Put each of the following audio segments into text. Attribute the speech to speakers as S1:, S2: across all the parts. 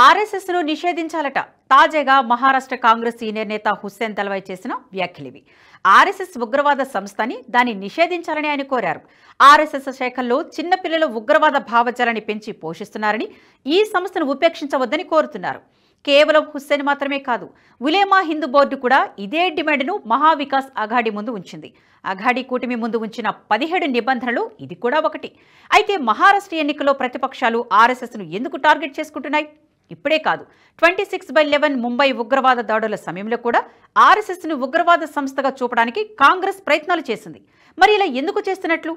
S1: ఆర్ఎస్ఎస్ను నిషేధించాలట. తాజాగా మహారాష్ట్ర కాంగ్రెస్ సీనియర్ నేత హుస్సేన్ దల్వాయ్ చేసిన వ్యాఖ్యలివి. ఆర్ఎస్ఎస్ ఉగ్రవాద సంస్థని దాన్ని నిషేధించాలని ఆయన కోరారు. ఆర్ఎస్ఎస్ శాఖల్లో చిన్నపిల్లల ఉగ్రవాద భావజాలాన్ని పెంచి పోషిస్తున్నారని, ఈ సంస్థను ఉపేక్షించవద్దని కోరుతున్నారు. కేవలం హుస్సేన్ మాత్రమే కాదు, ఉలేమా హిందూ బోర్డు కూడా ఇదే డిమాండ్ను మహావికాస్ అఘాడీ ముందు ఉంచింది. అఘాడీ కూటమి ముందు ఉంచిన 17 నిబంధనలు ఇది కూడా ఒకటి. అయితే మహారాష్ట్ర ఎన్నికల్లో ప్రతిపక్షాలు ఆర్ఎస్ఎస్ను ఎందుకు టార్గెట్ చేసుకుంటున్నాయి? ఇప్పుడే కాదు, 26/11 ముంబై ఉగ్రవాద దాడుల సమయంలో కూడా ఆర్ఎస్ఎస్ను ఉగ్రవాద సంస్థగా చూపడానికి కాంగ్రెస్ ప్రయత్నాలు చేసింది. మరి ఇలా ఎందుకు చేస్తున్నట్లు?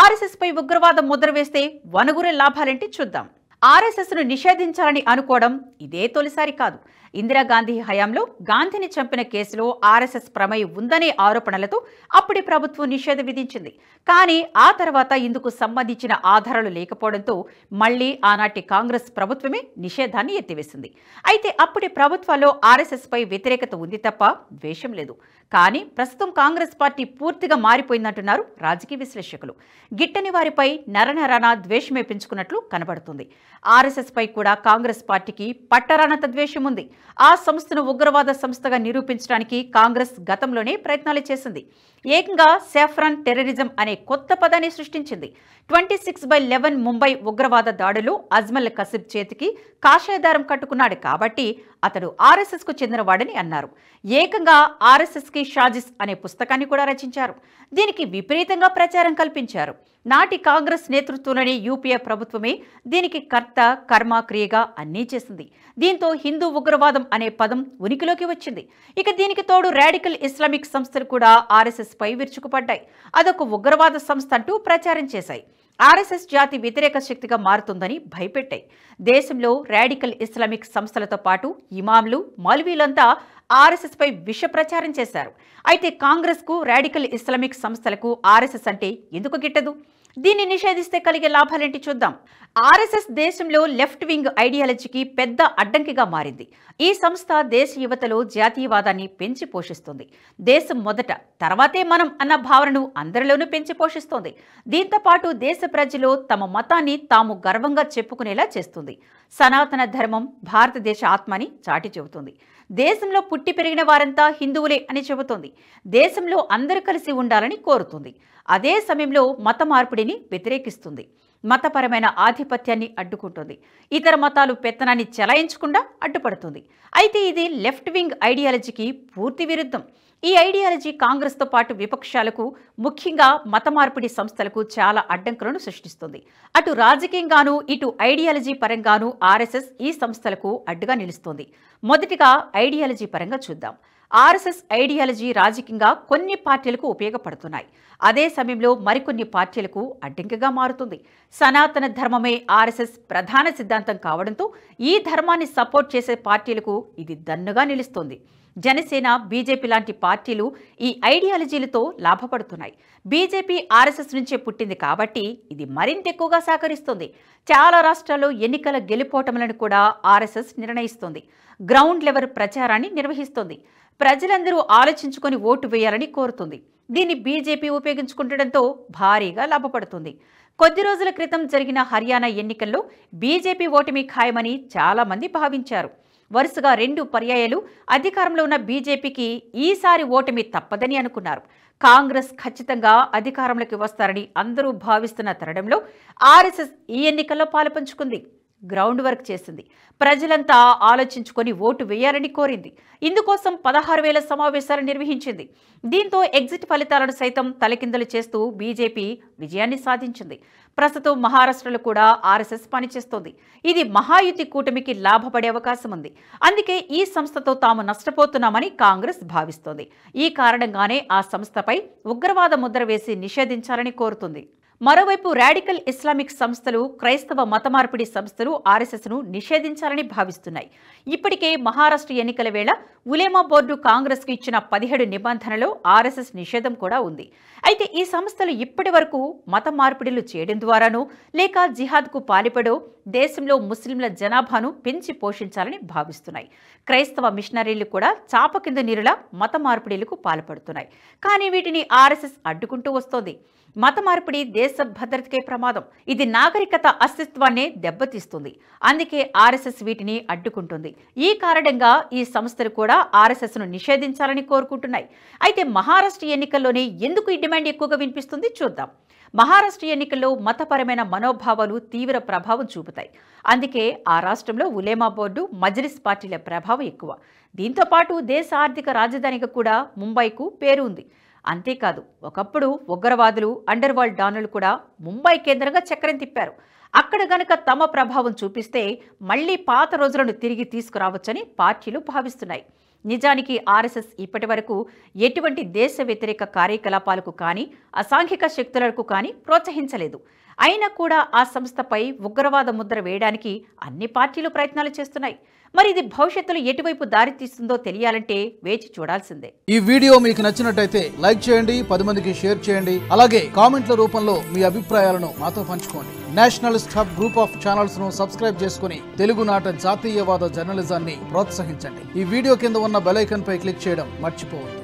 S1: ఆర్ఎస్ఎస్పై ఉగ్రవాద ముద్ర వేస్తే వనగూరే లాభాలేంటి చూద్దాం. ఆర్ఎస్ఎస్ను నిషేధించాలని అనుకోవడం ఇదే తొలిసారి కాదు. ఇందిరాగాంధీ హయాంలో గాంధీని చంపిన కేసులో ఆర్ఎస్ఎస్ ప్రమేయం ఉందనే ఆరోపణలతో అప్పటి ప్రభుత్వం నిషేధం విధించింది. కానీ ఆ తర్వాత ఇందుకు సంబంధించిన ఆధారాలు లేకపోవడంతో మళ్లీ ఆనాటి కాంగ్రెస్ ప్రభుత్వమే నిషేధాన్ని ఎత్తివేసింది. అయితే అప్పటి ప్రభుత్వాల్లో ఆర్ఎస్ఎస్పై వ్యతిరేకత ఉంది తప్ప ద్వేషం లేదు. కానీ ప్రస్తుతం కాంగ్రెస్ పార్టీ పూర్తిగా మారిపోయిందంటున్నారు రాజకీయ విశ్లేషకులు. గిట్టని వారిపై నరనరాన ద్వేషమే పెంచుకున్నట్లు కనబడుతుంది. ఆర్ఎస్ఎస్పై కూడా కాంగ్రెస్ పార్టీకి పట్టరానంత ద్వేషం ఉంది. ఆ సంస్థను ఉగ్రవాద సంస్థగా నిరూపించడానికి కాంగ్రెస్ గతంలోనే ప్రయత్నాలు చేసింది. ఏకంగా సాఫ్రాన్ టెర్రరిజం అనే కొత్త పదాన్ని సృష్టించింది. 26/11 ముంబై ఉగ్రవాద దాడులు అజ్మల్ కసిబ్ చేతికి కాషాయదారం కట్టుకున్నాడు కాబట్టి అతడు ఆర్ఎస్ఎస్కు చెందినవాడని అన్నారు. ఏకంగా ఆర్ఎస్ఎస్కి షాజిస్ అనే పుస్తకాన్ని కూడా రచించారు. దీనికి విపరీతంగా ప్రచారం కల్పించారు. నాటి కాంగ్రెస్ నేతృత్వంలోని యూపీఏ ప్రభుత్వమే దీనికి కర్త కర్మ క్రియగా అన్నీ చేసింది. దీంతో హిందూ ఉగ్రవాదం అనే పదం ఉనికిలోకి వచ్చింది. ఇక దీనికి తోడు రాడికల్ ఇస్లామిక్ సంస్థలు కూడా ఆర్ఎస్ఎస్ పై విరుచుకుపడ్డాయి. అదొక ఉగ్రవాద సంస్థ అంటూ ప్రచారం చేశాయి. ఆర్ఎస్ఎస్ జాతి వ్యతిరేక శక్తిగా మారుతుందని భయపెట్టాయి. దేశంలో రాడికల్ ఇస్లామిక్ సంస్థలతో పాటు ఇమాంలు, మౌల్వీలంతా ఆర్ఎస్ఎస్ పై విష ప్రచారం చేశారు. అయితే కాంగ్రెస్కు రాడికల్ ఇస్లామిక్ సంస్థలకు ఆర్ఎస్ఎస్ అంటే ఎందుకు గిట్టదు? దీన్ని నిషేధిస్తే కలిగే లాభాలేంటి చూద్దాం. ఆర్ఎస్ఎస్ దేశంలో లెఫ్ట్ వింగ్ ఐడియాలజీకి పెద్ద అడ్డంకిగా మారింది. ఈ సంస్థ దేశ యువతలో జాతీయవాదాన్ని పెంచి పోషిస్తుంది. దేశం మొదట, తర్వాతే మనం అన్న భావనను అందరిలోనూ పెంచి పోషిస్తోంది. దీంతో పాటు దేశ ప్రజలు తమ మతాన్ని తాము గర్వంగా చెప్పుకునేలా చేస్తుంది. సనాతన ధర్మం భారతదేశ ఆత్మని చాటి చెబుతుంది. దేశంలో పుట్టి పెరిగిన వారంతా హిందువులే అని చెబుతోంది. దేశంలో అందరూ కలిసి ఉండాలని కోరుతుంది. అదే సమయంలో మత మార్పిడిని వ్యతిరేకిస్తుంది. మతపరమైన ఆధిపత్యాన్ని అడ్డుకుంటుంది. ఇతర మతాలు పెత్తనాన్ని చెలాయించకుండా అడ్డుపడుతుంది. అయితే ఇది లెఫ్ట్ వింగ్ ఐడియాలజీకి పూర్తి విరుద్ధం. ఈ ఐడియాలజీ కాంగ్రెస్తో పాటు విపక్షాలకు, ముఖ్యంగా మత మార్పిడి సంస్థలకు చాలా అడ్డంకులను సృష్టిస్తుంది. అటు రాజకీయంగానూ ఇటు ఐడియాలజీ పరంగానూ ఆర్ఎస్ఎస్ ఈ సంస్థలకు అడ్డుగా నిలుస్తోంది. మొదటిగా ఐడియాలజీ పరంగా చూద్దాం. ఆర్ఎస్ఎస్ ఐడియాలజీ రాజకీయంగా కొన్ని పార్టీలకు ఉపయోగపడుతున్నాయి. అదే సమయంలో మరికొన్ని పార్టీలకు అడ్డంకిగా మారుతుంది. సనాతన ధర్మమే ఆర్ఎస్ఎస్ ప్రధాన సిద్ధాంతం కావడంతో ఈ ధర్మాన్ని సపోర్ట్ చేసే పార్టీలకు ఇది దన్నుగా నిలుస్తోంది. జనసేన, బీజేపీ లాంటి పార్టీలు ఈ ఐడియాలజీలతో లాభపడుతున్నాయి. బీజేపీ ఆర్ఎస్ఎస్ నుంచే పుట్టింది కాబట్టి ఇది మరింత ఎక్కువగా సహకరిస్తుంది. చాలా రాష్ట్రాల్లో ఎన్నికల గెలుపోటములను కూడా ఆర్ఎస్ఎస్ నిర్ణయిస్తోంది. గ్రౌండ్ లెవెల్ ప్రచారాన్ని నిర్వహిస్తోంది. ప్రజలందరూ ఆలోచించుకొని ఓటు వేయాలని కోరుతుంది. దీన్ని బీజేపీ ఉపయోగించుకుంటడంతో భారీగా లాభపడుతుంది. కొద్ది రోజుల క్రితం జరిగిన హర్యానా ఎన్నికల్లో బీజేపీ ఓటమి ఖాయమని చాలా మంది భావించారు. వరుసగా 2 పర్యాయాలు అధికారంలో ఉన్న బీజేపీకి ఈసారి ఓటమి తప్పదని అనుకున్నారు. కాంగ్రెస్ ఖచ్చితంగా అధికారంలోకి వస్తారని అందరూ భావిస్తున్న తరుణంలో ఆర్ఎస్ఎస్ ఈ ఎన్నికల్లో పాలుపంచుకుంది. గ్రౌండ్ వర్క్ చేసింది. ప్రజలంతా ఆలోచించుకొని ఓటు వేయాలని కోరింది. ఇందుకోసం 16,000 సమావేశాలు నిర్వహించింది. దీంతో ఎగ్జిట్ ఫలితాలను సైతం తలకిందలు చేస్తూ బీజేపీ విజయాన్ని సాధించింది. ప్రస్తుతం మహారాష్ట్రలో కూడా ఆర్ఎస్ఎస్ పనిచేస్తోంది. ఇది మహాయుతి కూటమికి లాభపడే అవకాశం ఉంది. అందుకే ఈ సంస్థతో తాము నష్టపోతున్నామని కాంగ్రెస్ భావిస్తోంది. ఈ కారణంగానే ఆ సంస్థపై ఉగ్రవాద ముద్ర వేసి నిషేధించాలని కోరుతుంది. మరోవైపు రాడికల్ ఇస్లామిక్ సంస్థలు, క్రైస్తవ మత మార్పిడి సంస్థలు ఆర్ఎస్ఎస్ను నిషేధించాలని భావిస్తున్నాయి. ఇప్పటికే మహారాష్ట్ర ఎన్నికల వేళ ఉలేమా బోర్డు కాంగ్రెస్కు ఇచ్చిన 17 నిబంధనలో ఆర్ఎస్ఎస్ నిషేధం కూడా ఉంది. అయితే ఈ సంస్థలు ఇప్పటి వరకు మత మార్పిడిలు చేయడం ద్వారానో లేక జిహాద్కు పాల్పడో దేశంలో ముస్లింల జనాభాను పెంచి పోషించాలని భావిస్తున్నాయి. క్రైస్తవ మిషనరీలు కూడా చాప కింద నీరులా మత మార్పిడిలకు పాల్పడుతున్నాయి. కానీ వీటిని ఆర్ఎస్ఎస్ అడ్డుకుంటూ వస్తోంది. మత మార్పిడి దేశ భద్రతకే ప్రమాదం. ఇది నాగరికత అస్తిత్వాన్నే దెబ్బతీస్తుంది. అందుకే ఆర్ఎస్ఎస్ వీటిని అడ్డుకుంటుంది. ఈ కారణంగా ఈ సంస్థలు కూడా ఆర్ఎస్ఎస్ను నిషేధించాలని కోరుకుంటున్నాయి. అయితే మహారాష్ట్ర ఎన్నికల్లోనే ఎందుకు ఈ డిమాండ్ ఎక్కువగా వినిపిస్తుంది చూద్దాం. మహారాష్ట్ర ఎన్నికల్లో మతపరమైన మనోభావాలు తీవ్ర ప్రభావం చూపుతాయి. అందుకే ఆ రాష్ట్రంలో ఉలేమా బోర్డు, మజ్లిస్ పార్టీల ప్రభావం ఎక్కువ. దీంతో పాటు దేశ ఆర్థిక రాజధానిగా కూడా ముంబైకు పేరు ఉంది. అంతేకాదు, ఒకప్పుడు ఉగ్రవాదులు, అండర్ వరల్డ్ డానులు కూడా ముంబై కేంద్రంగా చక్రం తిప్పారు. అక్కడ గనక తమ ప్రభావం చూపిస్తే మళ్లీ పాత రోజులను తిరిగి తీసుకురావచ్చని పార్టీలు భావిస్తున్నాయి. నిజానికి ఆర్ఎస్ఎస్ ఇప్పటి వరకు ఎటువంటి దేశ వ్యతిరేక కార్యకలాపాలకు కానీ, అసాంఘిక శక్తులకు కానీ ప్రోత్సహించలేదు. అయినా కూడా ఆ సంస్థపై ఉగ్రవాద ముద్ర వేయడానికి అన్ని పార్టీలు ప్రయత్నాలు చేస్తున్నాయి. మరి ఇది భవిష్యత్తులో ఎటువైపు దారి తీస్తుందో తెలియాలంటే వేచి చూడాల్సిందే.
S2: ఈ వీడియో మీకు నచ్చినట్టయితే లైక్ చేయండి, 10 మందికి షేర్ చేయండి. అలాగే కామెంట్ల రూపంలో మీ అభిప్రాయాలను మాతో పంచుకోండి. Nationalist hub group of channels ను సబ్స్క్రైబ్ చేసుకుని తెలుగునాట జాతీయవాద జర్నలిజాన్ని ప్రోత్సహించండి. ఈ వీడియో కింద ఉన్న బెల్ ఐకాన్ పై క్లిక్ చేయడం మర్చిపోవద్దు.